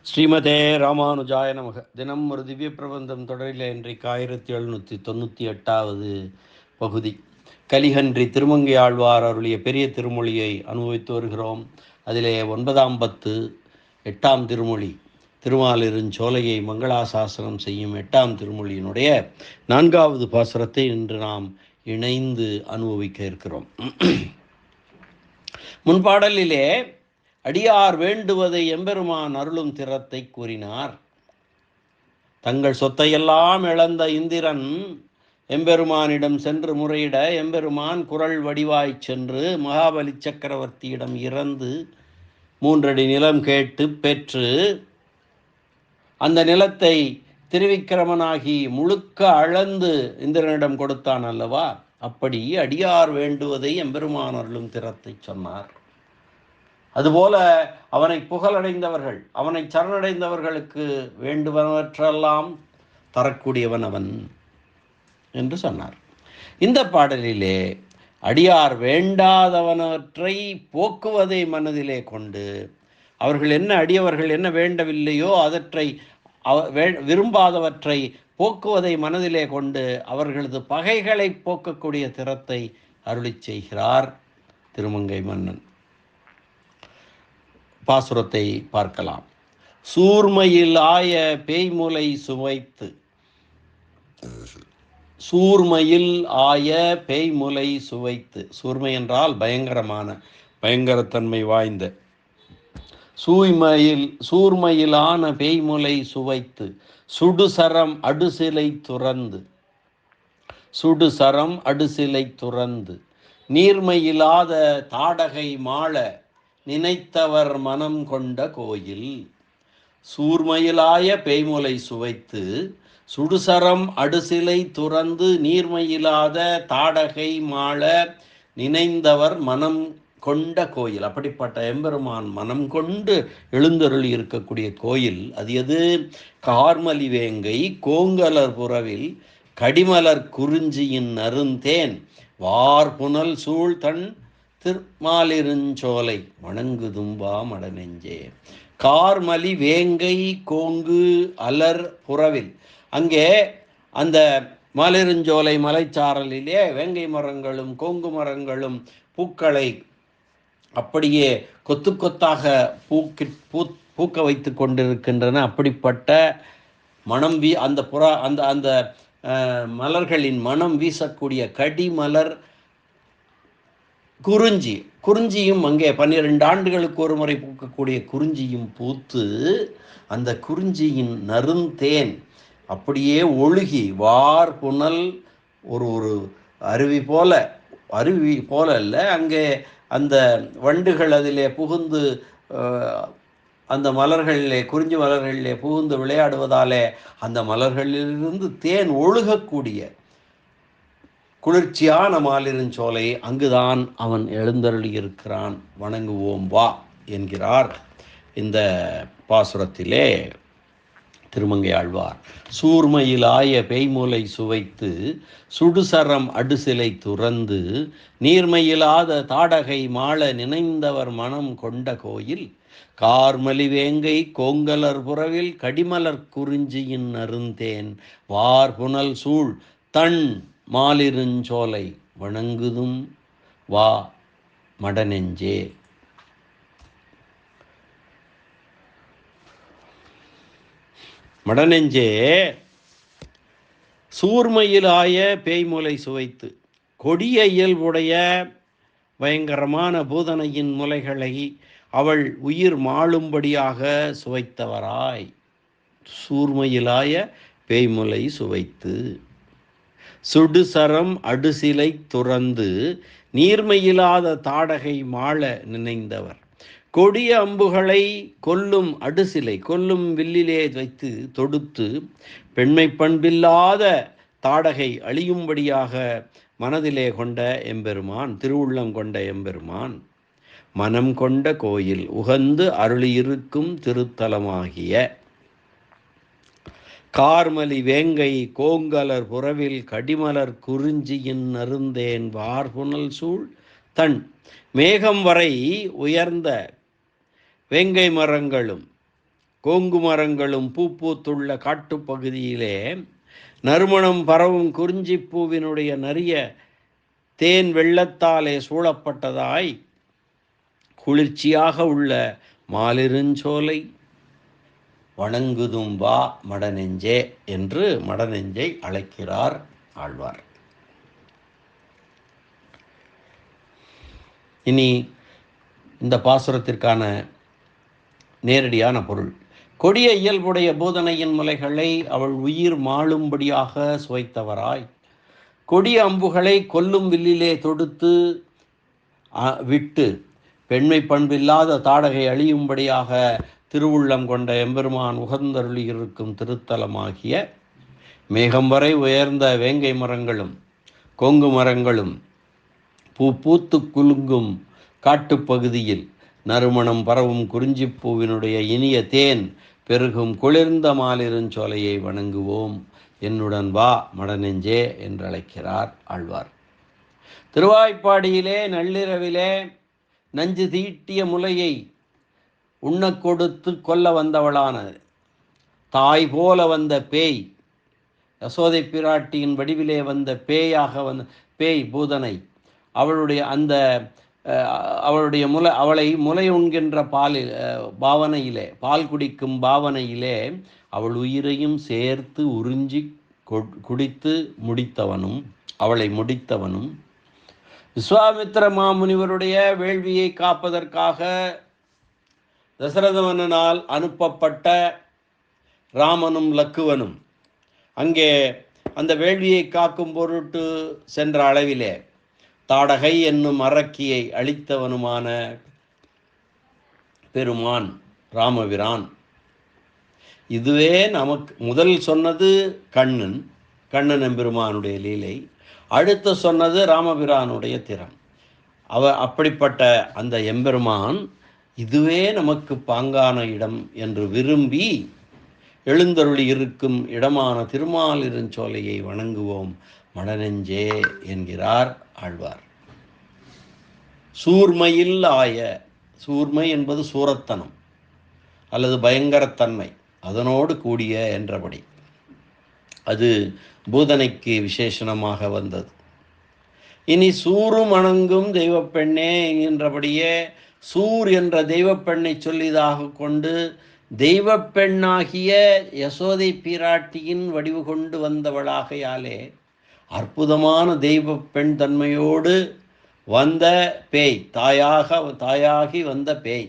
ஸ்ரீமதே ராமானுஜாய நமக. தினம் ஒரு திவ்ய பிரபந்தம் தொடரில் இன்றைக்கு 1798வது பகுதி. கலிகன்றி திருமங்கை ஆழ்வார் அருளிய பெரிய திருமொழியை அனுபவித்து வருகிறோம். அதிலே 9ஆம் பத்து 8ஆம் திருமொழி திருமாலிருஞ்சோலையை மங்களாசாசனம் செய்யும் 8ஆம் திருமொழியினுடைய 4வது பாசுரத்தை இன்று நாம் இணைந்து அனுபவிக்க இருக்கிறோம். முன்பாடலிலே அடியார் வேண்டுவதை எம்பெருமான் அருளும் திறத்தை கூறினார். தங்கள் சொத்தையெல்லாம் இழந்த இந்திரன் எம்பெருமானிடம் சென்று முறையிட எம்பெருமான் குரல் வடிவாய்ச் சென்று மகாபலி சக்கரவர்த்தியிடம் இறந்து 3 அடி நிலம் கேட்டு பெற்று அந்த நிலத்தை திருவிக்கிரமனாகி முழுக்க அளந்து இந்திரனிடம் கொடுத்தான் அல்லவா? அப்படி அடியார் வேண்டுவதை எம்பெருமான் அருளும் திறத்தை சொன்னார். அதுபோல அவனை புகழடைந்தவர்கள், அவனை சரணடைந்தவர்களுக்கு வேண்டுவனவற்றெல்லாம் தரக்கூடியவன் அவன் என்று சொன்னார். இந்த பாடலிலே அடியார் வேண்டாதவனவற்றை போக்குவதை மனதிலே கொண்டு அவர்கள் என்ன அடியவர்கள் என்ன வேண்டவில்லையோ அதற்றை விரும்பாதவற்றை போக்குவதை மனதிலே கொண்டு அவர்களது பகைகளை போக்கக்கூடிய திறத்தை அருளிச் செய்கிறார் திருமங்கை மன்னன். பாசுரத்தை பார்க்கலாம். சூர்மையில் ஆய பேய்முலை சுவைத்து. சூர்மையில் ஆய பேய்முலை சுவைத்து. சூர்மை என்றால் பயங்கரத்தன்மை வாய்ந்த. சூர்மையிலான பேய்முலை சுவைத்து சுடுசரம் அடுசிலை துறந்து. சுடுசரம் அடுசிலை துறந்து நீர்மையிலாத தாடகை மாள நினைத்தவர் மனம் கொண்ட கோயில். சூர்மையிலாய பேய்முலை சுவைத்து சுடுசரம் அடுசிலை துறந்து நீர்மையிலாத தாடகை மாள நினைந்தவர் மனம் கொண்ட கோயில். அப்படிப்பட்ட எம்பெருமான் மனம் கொண்டு எழுந்தருளி இருக்கக்கூடிய கோயில் அது எது? கார்மலி வேங்கை கோங்கலர் புறவில் கடிமலர் குறிஞ்சியின் நறுந்தேன் வார்புனல் சூழ் தன் திருமாலிருஞ்சோலை வணங்குதும்பா மடநெஞ்சே. கார்மலி வேங்கை கோங்கு அலர் புறவில். அங்கே அந்த மாலிருஞ்சோலை மலைச்சாரலிலே வேங்கை மரங்களும் கோங்கு மரங்களும் பூக்களை அப்படியே கொத்து கொத்தாக பூக்க வைத்து கொண்டிருக்கின்றன. அப்படிப்பட்ட மனம் அந்த அந்த மலர்களின் மனம் வீசக்கூடிய கடிமலர் குறிஞ்சியும் அங்கே 12 ஆண்டுகளுக்கு ஒரு முறை பூக்கக்கூடிய குறிஞ்சியும் பூத்து அந்த குறிஞ்சியின் நறுந்தேன் அப்படியே ஒழுகி வார் புனல் ஒரு அருவி போல அல்ல, அங்கே அந்த வண்டுகள் அதிலே புகுந்து அந்த மலர்களிலே குறிஞ்சி மலர்களிலே புகுந்து விளையாடுவதாலே அந்த மலர்களிலிருந்து தேன் ஒழுகக்கூடிய குளிர்ச்சியான மாலிருஞ்சோலை அங்குதான் அவன் எழுந்தருளி இருக்கிறான். வணங்குவோம் வா என்கிறார் இந்த பாசுரத்திலே திருமங்கை ஆழ்வார். சூர்மையிலாய பேய்முலை சுவைத்து சுடுசரம் அடுசிலை துறந்து நீர்மையிலாத தாடகை மாள நினைந்தவர் மனம் கொண்ட கோயில். கார்மலி வேங்கை கோங்கலர் புறவில் கடிமலர் குறிஞ்சியின் நறுந்தேன் வார்புனல் சூழ் தன் மாலிருஞ்சோலை வணங்குதும் வா மடநெஞ்சே. மடநெஞ்சே, சூர்மையிலாய பேய்முலை சுவைத்து கொடிய இயல்புடைய பயங்கரமான பூதனையின் முலைகளை அவள் உயிர் மாளும்படியாக சுவைத்தவராய். சூர்மையிலாய பேய்முலை சுவைத்து சுடுசரம் அடுசிலை துறந்து நீர்மையிலாத தாடகை மாள நினைந்தவர். கொடிய அம்புகளை கொல்லும் அடுசிலை கொல்லும் வில்லிலே வைத்து தொடுத்து பெண்மை பண்பில்லாத தாடகை அழியும்படியாக மனதிலே கொண்ட எம்பெருமான், திருவுள்ளம் கொண்ட எம்பெருமான், மனம் கொண்ட கோயில் உகந்து அருளியிருக்கும் திருத்தலமாகிய கார்மலி வேங்கை கோங்கலர் புறவில் கடிமலர் குறிஞ்சியின் நறுந்தேன் வார்புனல் சூழ் தன். மேகம் வரை உயர்ந்த வேங்கை மரங்களும் கோங்கு மரங்களும் பூத்துள்ள காட்டுப்பகுதியிலே நறுமணம் பரவும் குறிஞ்சிப்பூவினுடைய நரிய தேன் வெள்ளத்தாலே சூழப்பட்டதாய் குளிர்ச்சியாக உள்ள மாலிருஞ்சோலை வணங்குதும் வா மடநெஞ்சே என்று மடநெஞ்சை அழைக்கிறார் ஆழ்வார். இனி இந்த பாசுரத்திற்கான நேரடியான பொருள். கொடிய இயல்புடைய பூதனையின் முலைகளை அவள் உயிர் மாளும்படியாக சுவைத்தவராய் கொடிய அம்புகளை கொல்லும் வில்லிலே தொடுத்து விட்டு பெண்மை பண்பில்லாத தாடகை அழியும்படியாக திருவுள்ளம் கொண்ட எம்பெருமான் உகந்தருளி இருக்கும் திருத்தலமாகிய மேகம் வரை உயர்ந்த வேங்கை மரங்களும் கொங்கு மரங்களும் பூத்து குலுங்கும் காட்டுப்பகுதியில் நறுமணம் பரவும் குறிஞ்சிப்பூவினுடைய இனிய தேன் பெருகும் குளிர்ந்த மாலிருஞ்சோலையை வணங்குவோம், என்னுடன் வா மடநெஞ்சே என்று அழைக்கிறார் ஆழ்வார். திருவாய்ப்பாடியிலே நள்ளிரவிலே நஞ்சு தீட்டிய முலையை உண்ண கொடுத்து கொல்ல வந்தவளான தாய் போல வந்த பேய், யசோதை பிராட்டியின் வடிவிலே வந்த பேயாக வந்த பேய் பூதனை, அவளுடைய அவளை முலை உண்கின்ற பாவனையிலே பால் குடிக்கும் பாவனையிலே அவள் உயிரையும் சேர்த்து உறிஞ்சி குடித்து அவளை முடித்தவனும் விஸ்வாமித்திர மாமுனிவருடைய வேள்வியை காப்பதற்காக தசரத மன்னனால் அனுப்பப்பட்ட ராமனும் லக்குவனும் அங்கே அந்த வேள்வியை காக்கும் பொருட்டு சென்ற அளவிலே தாடகை என்னும் அரக்கியை அழித்தவனுமான பெருமான் ராமபிரான். இதுவே நமக்கு முதல் சொன்னது கண்ணன் எம்பெருமானுடைய லீலை, அடுத்து சொன்னது ராமபிரானுடைய திறம். அப்படிப்பட்ட அந்த எம்பெருமான் இதுவே நமக்கு பாங்கான இடம் என்று விரும்பி எழுந்தருளி இருக்கும் இடமான திருமாலிருஞ்சோலையை வணங்குவோம் மடநெஞ்சே என்கிறார் ஆழ்வார். சூர்மையில் ஆய, சூர்மை என்பது சூரத்தனம் அல்லது பயங்கரத்தன்மை, அதனோடு கூடிய என்றபடி அது பூதனைக்கு விசேஷணமாக வந்தது. இனி சூரும் அணங்கும் தெய்வப்பெண்ணே என்றபடியே சூர் என்ற தெய்வப்பெண்ணை சொல்லிதாக கொண்டு தெய்வப்பெண்ணாகிய யசோதை பிராட்டியின் வடிவு கொண்டு வந்தவளாகையாலே அற்புதமான தெய்வ பெண் தன்மையோடு வந்த பேய், தாயாகி வந்த பேய்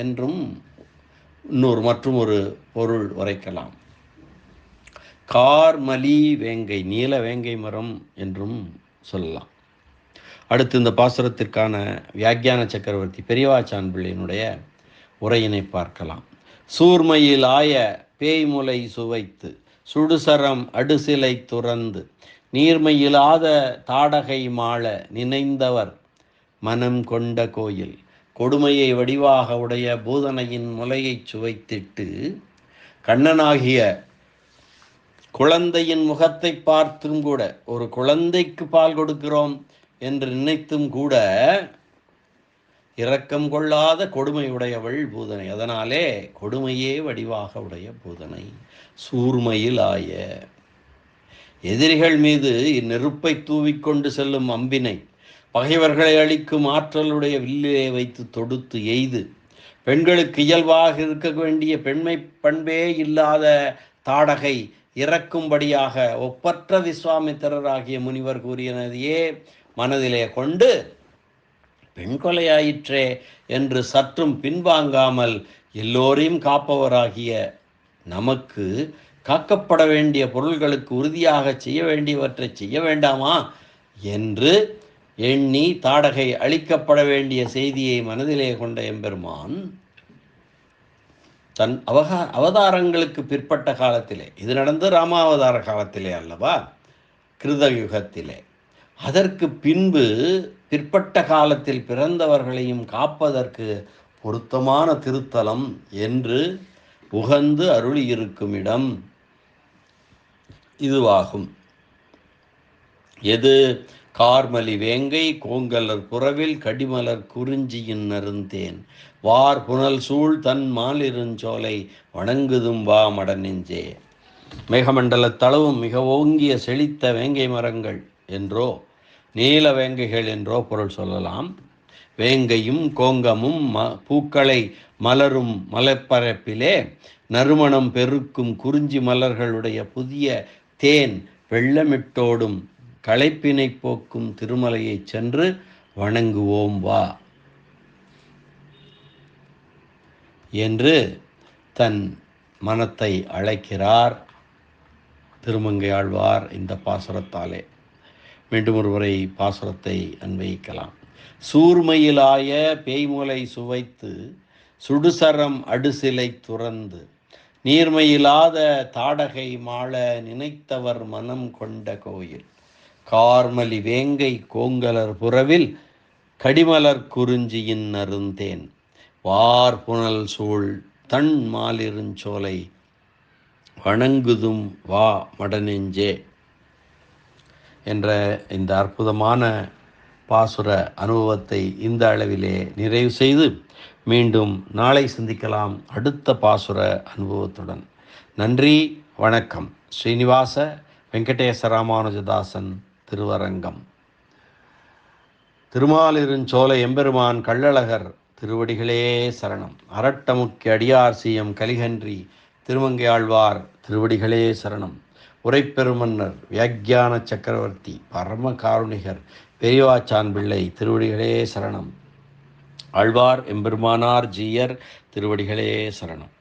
என்றும் மற்றும் ஒரு பொருள் உரைக்கலாம். கார்மலி வேங்கை, நீல வேங்கை மரம் என்றும் சொல்லலாம். அடுத்து இந்த பாசுரத்திற்கான வியாக்கியான சக்கரவர்த்தி பெரியவாச்சான் பிள்ளையினுடைய உரையினை பார்க்கலாம். சூர்மையில் ஆய பேய்முலை சுவைத்து சுடுசரம் அடுசிலை துறந்து நீர்மையிலாத தாடகை மாள நினைந்தவர் மனம் கொண்ட கோயில் கொடுமையை வடிவாக உடைய பூதனையின் முலையை சுவைத்திட்டு கண்ணனாகிய குழந்தையின் முகத்தை பார்த்தும் கூட, ஒரு குழந்தைக்கு பால் கொடுக்கிறோம் என்று நினைத்தும் கூட இரக்கம் கொள்ளாத கொடுமையுடையவள் பூதனை. அதனாலே கொடுமையே வடிவாக உடைய பூதனை சூர்மையில் ஆய, எதிரிகள் மீது நெருப்பை தூவிக்கொண்டு செல்லும் அம்பினை பகைவர்களை அழிக்கும் ஆற்றலுடைய வில்லிலே வைத்து தொடுத்து எய்து பெண்களுக்கு இயல்பாக இருக்க வேண்டிய பெண்மை பண்பே இல்லாத தாடகை இறக்கும்படியாக ஒப்பற்ற விஸ்வாமித்திரராகிய முனிவர் கூறியதையே மனதிலே கொண்டு பெண் கொலையாயிற்றே என்று சற்றும் பின்வாங்காமல் எல்லோரையும் காப்பவராகிய நமக்கு காக்கப்பட வேண்டிய பொருள்களுக்கு உறுதியாக செய்ய வேண்டியவற்றை செய்ய வேண்டாமா என்று எண்ணி தாடகை அழிக்கப்பட வேண்டிய செய்தியை மனதிலே கொண்ட எம்பெருமான் தன் அவதாரங்களுக்கு பிற்பட்ட காலத்திலே, இது நடந்து ராமாவதார காலத்திலே அல்லவா, கிருதயுகத்திலே, அதற்கு பின்பு பிற்பட்ட காலத்தில் பிறந்தவர்களையும் காப்பதற்கு பொருத்தமான திருத்தலம் என்று உகந்து அருளி இருக்கும் இடம் இதுவாகும். எது கார்மலி வேங்கை கோங்கலர் புறவில் கடிமலர் குறிஞ்சியின் நருந்தேன் வார் புனல் சூழ் தன் மாலிருஞ்சோலை வணங்குதும் வா மடநெஞ்சே. மேகமண்டல தளவும் மிக ஓங்கிய செழித்த வேங்கை மரங்கள் என்றோ நீல வேங்கைகள் என்றோ பொருள் சொல்லலாம். வேங்கையும் கோங்கமும் பூக்களை மலரும் மலைப்பரப்பிலே நறுமணம் பெருக்கும் குறிஞ்சி மலர்களுடைய புதிய தேன் வெள்ளமிட்டோடும் களைப்பினை போக்கும் திருமலையை சென்று வணங்குவோம் வா என்று தன் மனத்தை அழைக்கிறார் திருமங்கை ஆழ்வார் இந்த பாசுரத்தாலே. மீண்டும் ஒருவரை பாசுரத்தை அன்வயிக்கலாம். சூர்மையிலாய பேய்முலை சுவைத்து சுடுசரம் அடுசிலை துறந்து நீர்மையிலாத தாடகை மாள நினைத்தவர் மனம் கொண்ட கோயில் கார்மலி வேங்கை கோங்கலர் புறவில் கடிமலர் குறிஞ்சியின் நருந்தேன் வார் புனல் சூழ் தன் மாலிருஞ்சோலை வணங்குதும் வா மடநெஞ்சே என்ற இந்த அற்புதமான பாசுர அனுபவத்தை இந்த அளவிலே நிறைவு செய்து மீண்டும் நாளை சந்திக்கலாம் அடுத்த பாசுர அனுபவத்துடன். நன்றி, வணக்கம். ஸ்ரீனிவாச வெங்கடேச ராமானுஜதாசன், திருவரங்கம். திருமாலிருஞ்சோலை எம்பெருமான் கள்ளழகர் திருவடிகளே சரணம். அரட்டமுக்கி அடியார் சிஎம் கலிகன்றி திருமங்கை ஆழ்வார் திருவடிகளே சரணம். உரைப்பெருமன்னர் வியாக்கியான சக்கரவர்த்தி பரம காருணிகர் பெரியவாச்சான் பிள்ளை திருவடிகளே சரணம். ஆழ்வார் எம்பெருமானார் ஜீயர் திருவடிகளே சரணம்.